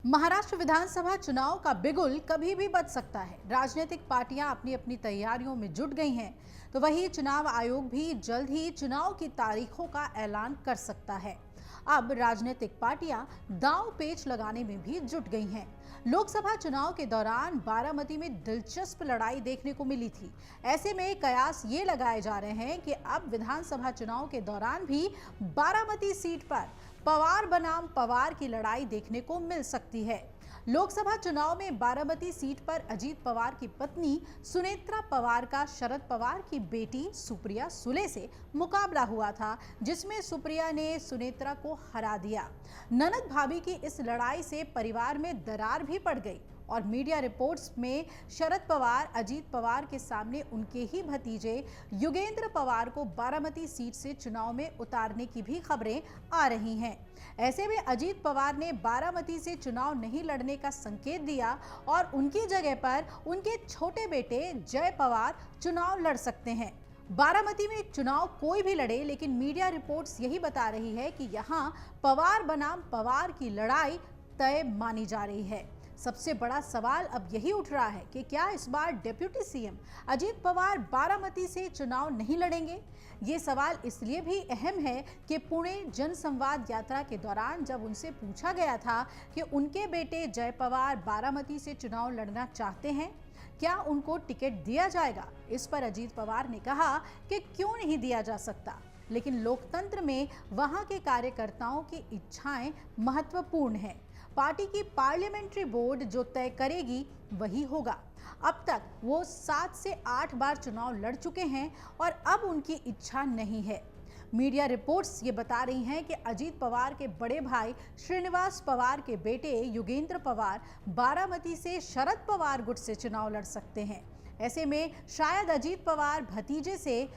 महाराष्ट्र विधानसभा चुनाव का बिगुल कभी भी बज सकता है। राजनीतिक पार्टियां अपनी अपनी तैयारियों में जुट गई हैं, तो वहीं चुनाव आयोग भी जल्द ही चुनाव की तारीखों का ऐलान कर सकता है। अब राजनीतिक पार्टियां दांव पेच लगाने में भी जुट गई हैं। लोकसभा चुनाव के दौरान बारामती में दिलचस्प लड़ाई देखने को मिली थी। ऐसे में कयास ये लगाए जा रहे हैं कि अब विधानसभा चुनाव के दौरान भी बारामती सीट पर पवार बनाम पवार की लड़ाई देखने को मिल सकती है। लोकसभा चुनाव में बारामती सीट पर अजीत पवार की पत्नी सुनेत्रा पवार का शरद पवार की बेटी सुप्रिया सुले से मुकाबला हुआ था, जिसमें सुप्रिया ने सुनेत्रा को हरा दिया। ननद भाभी की इस लड़ाई से परिवार में दरार भी पड़ गई और मीडिया रिपोर्ट्स में शरद पवार अजीत पवार के सामने उनके ही भतीजे युगेंद्र पवार को बारामती सीट से चुनाव में उतारने की भी खबरें आ रही हैं। ऐसे में अजीत पवार ने बारामती से चुनाव नहीं लड़ने का संकेत दिया और उनकी जगह पर उनके छोटे बेटे जय पवार चुनाव लड़ सकते हैं। बारामती में चुनाव कोई भी लड़े, लेकिन मीडिया रिपोर्ट्स यही बता रही है कि यहां पवार बनाम पवार की लड़ाई तय मानी जा रही है। सबसे बड़ा सवाल अब यही उठ रहा है कि क्या इस बार डिप्टी सीएम अजीत पवार बारामती से चुनाव नहीं लड़ेंगे। ये सवाल इसलिए भी अहम है कि पुणे जनसंवाद यात्रा के दौरान जब उनसे पूछा गया था कि उनके बेटे जय पवार बारामती से चुनाव लड़ना चाहते हैं, क्या उनको टिकट दिया जाएगा। इस पर अजीत पवार ने कहा कि क्यों नहीं दिया जा सकता, लेकिन लोकतंत्र में वहां के कार्यकर्ताओं की इच्छाएं महत्वपूर्ण हैं। पार्टी की पार्लियामेंट्री बोर्ड जो तय करेगी वही होगा। अब तक वो 7 से 8 बार चुनाव लड़ चुके हैं और अब उनकी इच्छा नहीं है। मीडिया रिपोर्ट्स ये बता रही हैं कि अजीत पवार के बड़े भाई श्रीनिवास पवार के बेटे युगेंद्र पवार बारामती से शरद पवार गुट से चुनाव लड़ सकते हैं। ऐसे में शायद अजीत पवार भतीजे से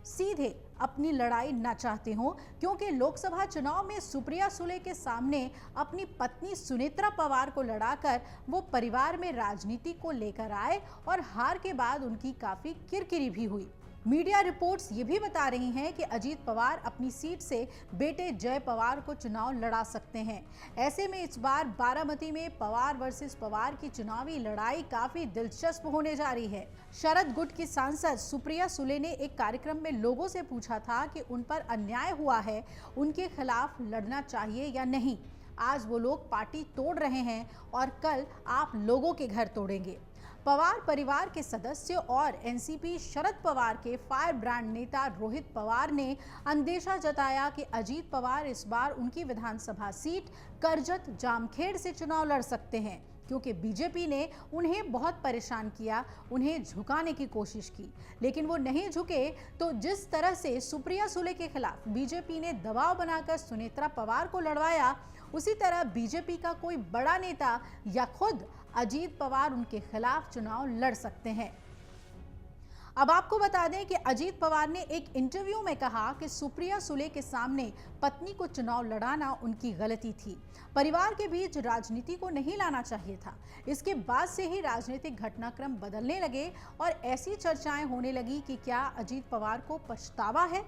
सीधे अपनी लड़ाई न चाहते हो, क्योंकि लोकसभा चुनाव में सुप्रिया सुले के सामने अपनी पत्नी सुनेत्रा पवार को लड़ाकर वो परिवार में राजनीति को लेकर आए और हार के बाद उनकी काफी किरकिरी भी हुई। मीडिया रिपोर्ट्स ये भी बता रही हैं कि अजीत पवार अपनी सीट से बेटे जय पवार को चुनाव लड़ा सकते हैं। ऐसे में इस बार बारामती में पवार वर्सेस पवार की चुनावी लड़ाई काफी दिलचस्प होने जा रही है। शरद गुट की सांसद सुप्रिया सुले ने एक कार्यक्रम में लोगों से पूछा था कि उन पर अन्याय हुआ है, उनके खिलाफ लड़ना चाहिए या नहीं। आज वो लोग पार्टी तोड़ रहे हैं और कल आप लोगों के घर तोड़ेंगे। पवार परिवार के सदस्य और एनसीपी शरद पवार के फायर ब्रांड नेता रोहित पवार ने अंदेशा जताया कि अजीत पवार इस बार उनकी विधानसभा सीट करजत जामखेड़ से चुनाव लड़ सकते हैं, क्योंकि बीजेपी ने उन्हें बहुत परेशान किया, उन्हें झुकाने की कोशिश की, लेकिन वो नहीं झुके। तो जिस तरह से सुप्रिया सुले के खिलाफ बीजेपी ने दबाव बनाकर सुनेत्रा पवार को लड़वाया, उसी तरह बीजेपी का कोई बड़ा नेता या खुद अजीत पवार उनके खिलाफ चुनाव लड़ सकते हैं। अब आपको बता दें कि अजीत पवार ने एक इंटरव्यू में कहा कि सुप्रिया सुले के सामने पत्नी को चुनाव लड़ाना उनकी गलती थी, परिवार के बीच राजनीति को नहीं लाना चाहिए था। इसके बाद से ही राजनीतिक घटनाक्रम बदलने लगे और ऐसी चर्चाएं होने लगी कि क्या अजीत पवार को पछतावा है।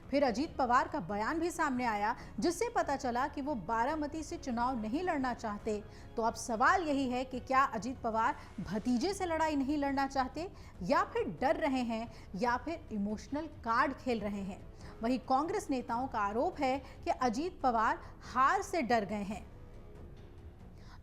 फिर अजीत पवार का बयान भी सामने आया, जिससे पता चला कि वो बारामती से चुनाव नहीं लड़ना चाहते। तो अब सवाल यही है कि क्या अजीत पवार भतीजे से लड़ाई नहीं लड़ना चाहते, या फिर डर रहे हैं, या फिर इमोशनल कार्ड खेल रहे हैं। वहीं कांग्रेस नेताओं का आरोप है कि अजीत पवार हार से डर गए हैं।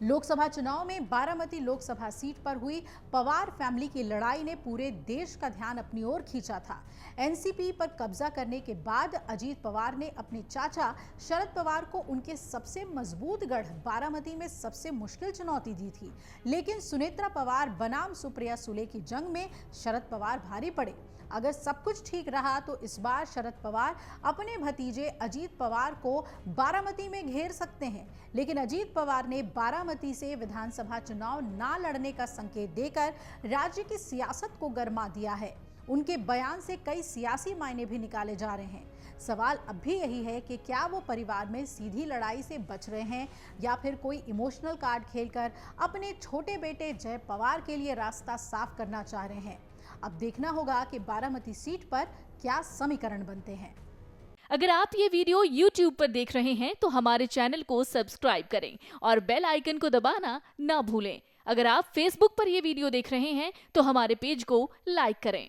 लोकसभा चुनाव में बारामती लोकसभा सीट पर हुई पवार फैमिली की लड़ाई ने पूरे देश का ध्यान अपनी ओर खींचा था। एनसीपी पर कब्जा करने के बाद अजीत पवार ने अपने चाचा शरद पवार को उनके सबसे मजबूत गढ़ बारामती में सबसे मुश्किल चुनौती दी थी, लेकिन सुनेत्रा पवार बनाम सुप्रिया सुले की जंग में शरद पवार भारी पड़े। अगर सब कुछ ठीक रहा तो इस बार शरद पवार अपने भतीजे अजीत पवार को बारामती में घेर सकते हैं, लेकिन अजीत पवार ने बारामती से विधानसभा चुनाव ना लड़ने का संकेत देकर राज्य की सियासत को गरमा दिया है। उनके बयान से कई सियासी मायने भी निकाले जा रहे हैं। सवाल अब भी यही है कि क्या वो परिवार में सीधी लड़ाई से बच रहे हैं, या फिर कोई इमोशनल कार्ड खेलकर अपने छोटे बेटे जय पवार के लिए रास्ता साफ करना चाह रहे हैं। अब देखना होगा कि बारामती सीट पर क्या समीकरण बनते हैं। अगर आप ये वीडियो YouTube पर देख रहे हैं तो हमारे चैनल को सब्सक्राइब करें और बेल आइकन को दबाना ना भूलें। अगर आप Facebook पर ये वीडियो देख रहे हैं तो हमारे पेज को लाइक करें।